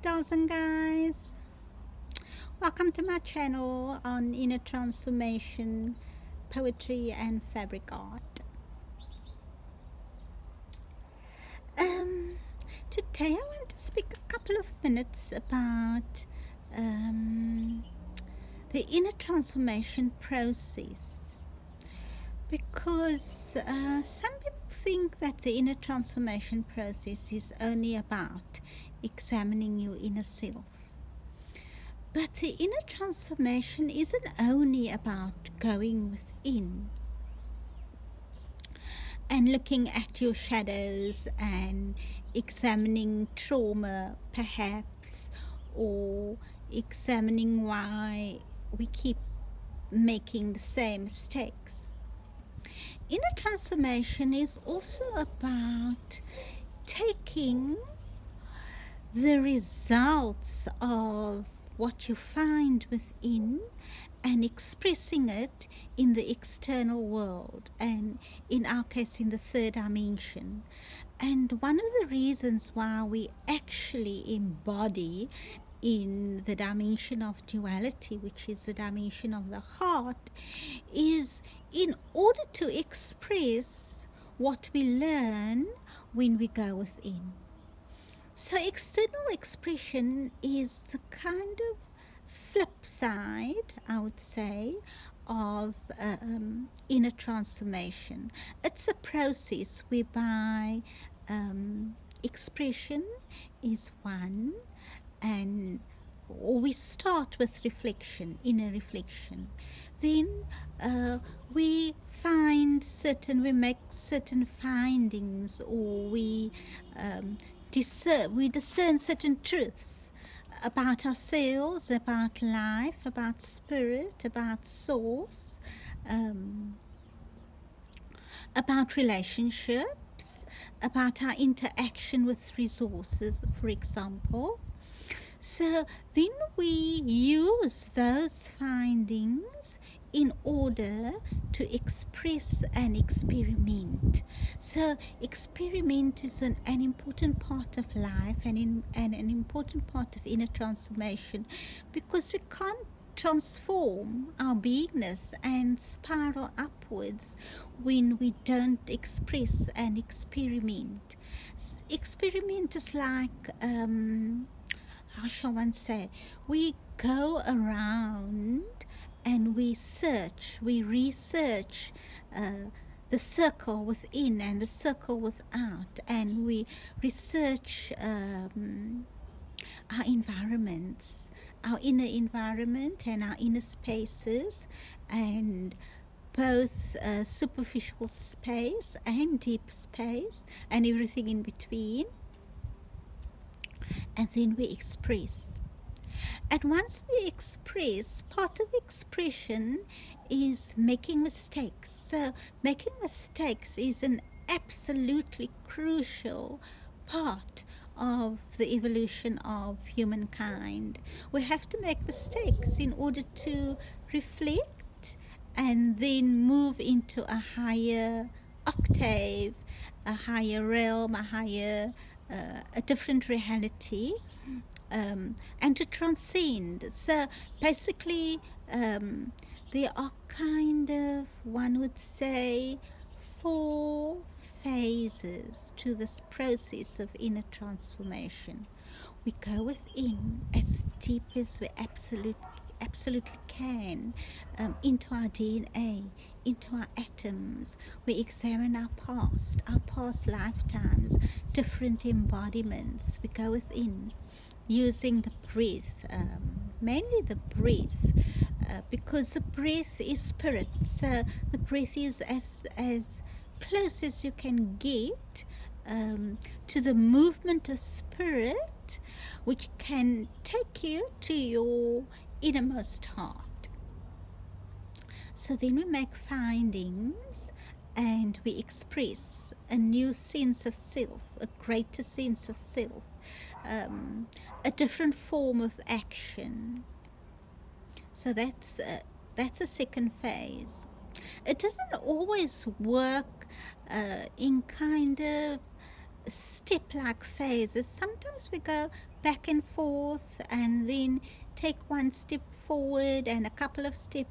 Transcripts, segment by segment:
dolls and guys, welcome to my channel on inner transformation, poetry and fabric art. Today I want to speak a couple of minutes about the inner transformation process, because some people think that the inner transformation process is only about examining your inner self. But the inner transformation isn't only about going within and looking at your shadows and examining trauma, perhaps, or examining why we keep making the same mistakes. Inner transformation is also about taking the results of what you find within and expressing it in the external world, and in our case in the third dimension. And one of the reasons why we actually embody in the dimension of duality, which is the dimension of the heart, is in order to express what we learn when we go within. So external expression is the kind of flip side, I would say, of inner transformation. It's a process whereby expression is one, and we start with reflection, inner reflection. Then we make certain findings, or we discern certain truths about ourselves, about life, about spirit, about source, about relationships, about our interaction with resources, for example. So then we use those findings in order to express and experiment. So experiment is an important part of life and an important part of inner transformation, because we can't transform our beingness and spiral upwards when we don't express and experiment. Experiment is like, how shall one say, we go around and we research the circle within and the circle without, and we research our environments, our inner environment and our inner spaces, and both superficial space and deep space and everything in between. And then we express. And once we express, part of expression is making mistakes. So making mistakes is an absolutely crucial part of the evolution of humankind. We have to make mistakes in order to reflect and then move into a higher octave, a higher realm, a different reality, and to transcend. So basically, there are kind of, one would say, 4 phases to this process of inner transformation. We go within as deep as we absolutely can, into our DNA, into our atoms. We examine our past lifetimes, different embodiments. We go within using the breath, mainly the breath, because the breath is spirit. So the breath is as close as you can get to the movement of spirit, which can take you to your innermost heart. So then we make findings and we express a new sense of self, a greater sense of self, a different form of action. So that's a second phase. It doesn't always work in kind of step-like phases. Sometimes we go back and forth and then take one step forward and a couple of steps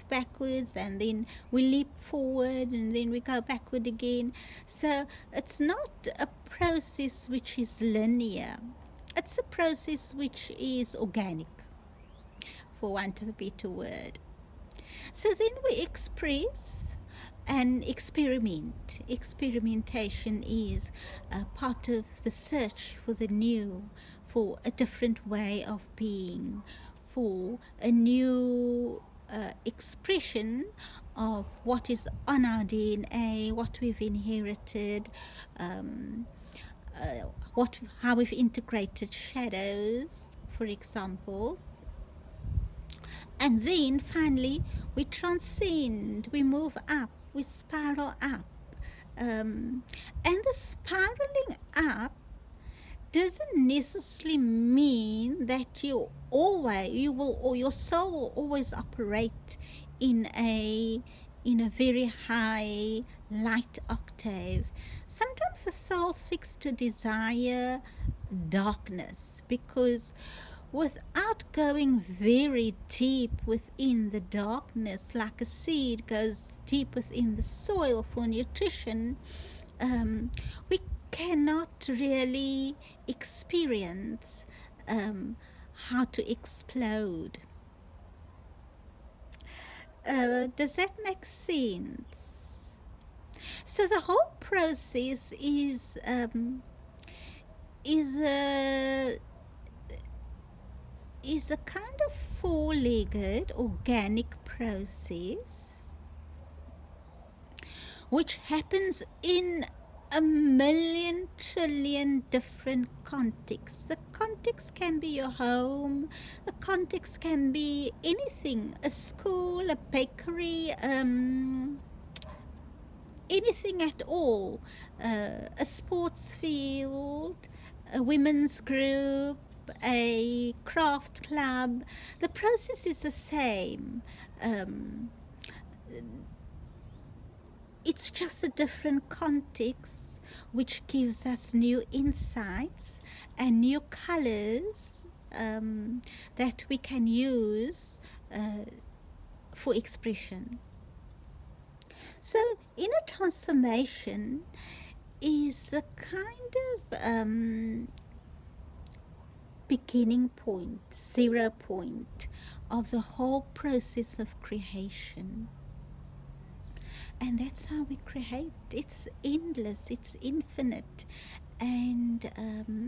backwards, and then we leap forward and then we go backward again. So it's not a process which is linear. It's a process which is organic, for want of a better word. So then we express and experiment. Experimentation is part of the search for the new, for a different way of being, for a new expression of what is on our DNA, what we've inherited, um, how we've integrated shadows, for example. And then finally, we transcend, we move up, we spiral up. And the spiraling up doesn't necessarily mean that you will, or your soul will always operate in a very high light octave. Sometimes the soul seeks to desire darkness, because without going very deep within the darkness, like a seed goes deep within the soil for nutrition, we cannot really experience how to explode. Does that make sense? So the whole process is a kind of four-legged organic process which happens in a million trillion different contexts. The context can be your home, the context can be anything, a school, a bakery, anything at all, a sports field, a women's group, a craft club. The process is the same. It's just a different context which gives us new insights and new colors that we can use for expression. So inner transformation is a kind of beginning point, 0 point of the whole process of creation. And that's how we create. It's endless, it's infinite, and there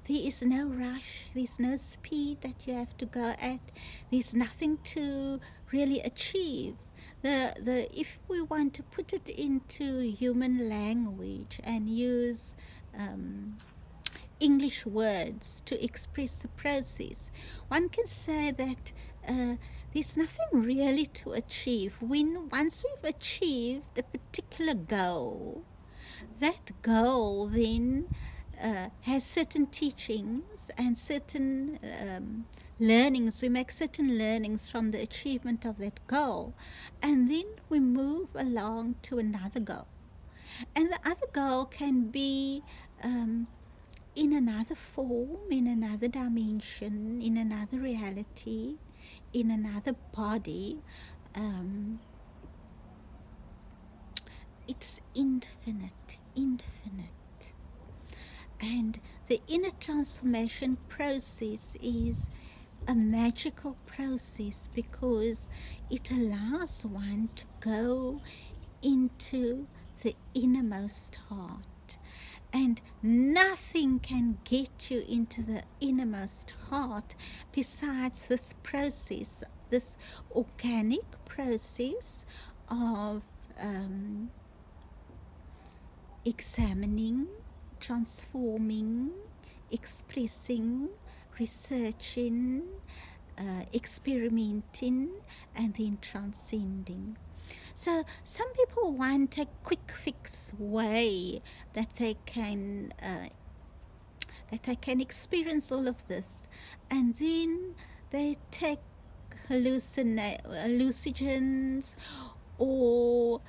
is no rush, there's no speed that you have to go at, there's nothing to really achieve. If we want to put it into human language and use English words to express the process, one can say that there's nothing really to achieve. Once we've achieved a particular goal, that goal then has certain teachings and certain learnings. We make certain learnings from the achievement of that goal, and then we move along to another goal. And the other goal can be in another form, in another dimension, in another reality, in another body. It's infinite. And the inner transformation process is a magical process because it allows one to go into the innermost heart. And nothing can get you into the innermost heart besides this process, this organic process of examining, transforming, expressing, researching, experimenting, and then transcending. So some people want a quick fix way that they can experience all of this, and then they take hallucinogens, or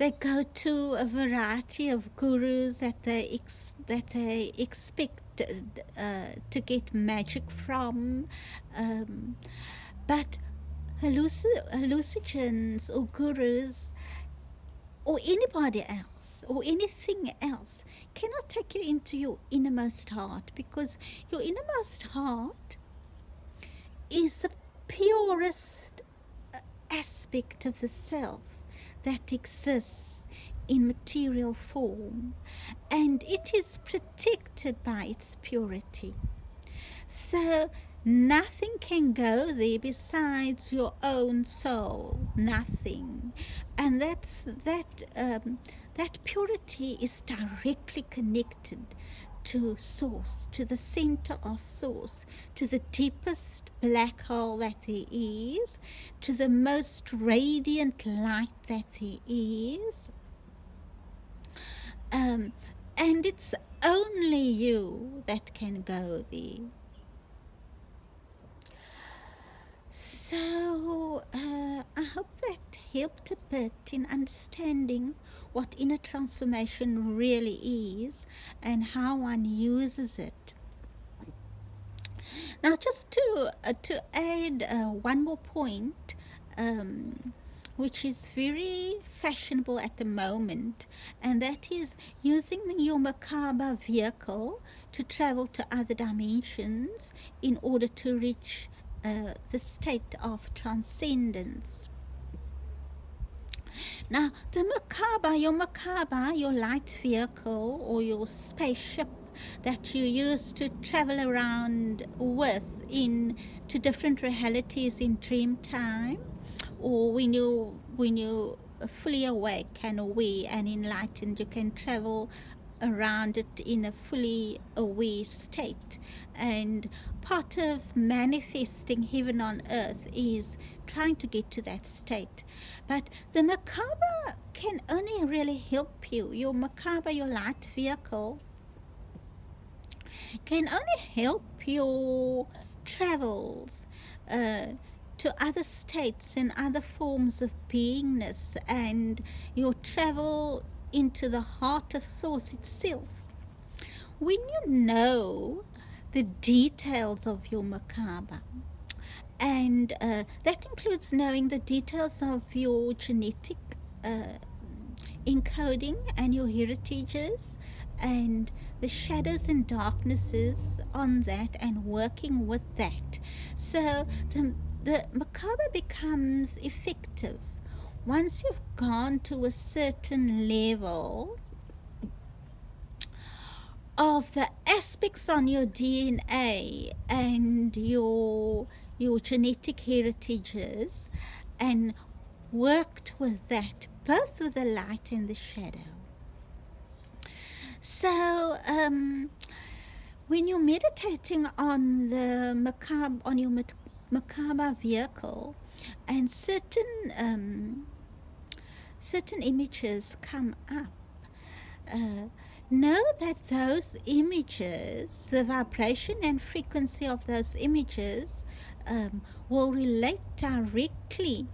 they go to a variety of gurus that they expect to get magic from, but hallucinogens or gurus or anybody else or anything else cannot take you into your innermost heart, because your innermost heart is the purest aspect of the self that exists in material form, and it is protected by its purity. So nothing can go there besides your own soul, nothing. And that purity is directly connected to source, to the center of source, to the deepest black hole that there is, to the most radiant light that there is. And it's only you that can go there. So I hope that helped a bit in understanding what inner transformation really is and how one uses it. Now, just to add one more point, which is very fashionable at the moment, and that is using your macabre vehicle to travel to other dimensions in order to reach the state of transcendence. Now, the macabre, your light vehicle or your spaceship that you use to travel around with to different realities in dream time, or when you fully awake and aware and enlightened, you can travel around it in a fully aware state. And part of manifesting heaven on earth is trying to get to that state. But the macabre can only really help you. Your macabre, your light vehicle, can only help your travels to other states and other forms of beingness, and your travel into the heart of source itself. When you know the details of your macabre, and that includes knowing the details of your genetic encoding and your heritages and the shadows and darknesses on that, and working with that. So the macabre becomes effective once you've gone to a certain level of the aspects on your DNA and your genetic heritages, and worked with that, both with the light and the shadow. So when you're meditating on the macabre, on your macabre vehicle, and certain images come up, know that those images, the vibration and frequency of those images, will relate directly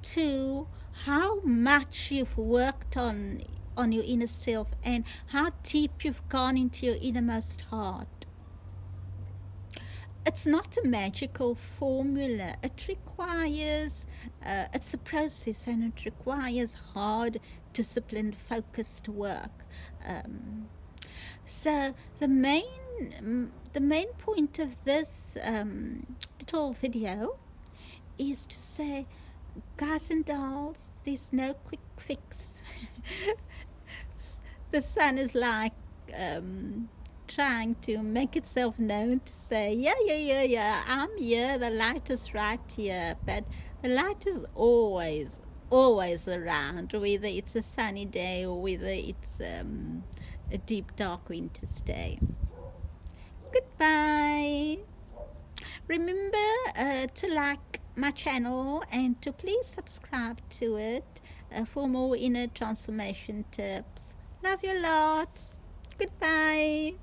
to how much you've worked on your inner self and how deep you've gone into your innermost heart. It's not a magical formula. It requires, it's a process, and it requires hard, disciplined, focused work. So the main point of this little video is to say, guys and dolls, there's no quick fix. The sun is like trying to make itself known to say, yeah, I'm here, the light is right here. But the light is always around, whether it's a sunny day or whether it's a deep, dark winter's day. Goodbye. Remember to like my channel and to please subscribe to it for more inner transformation tips. Love you lots. Goodbye.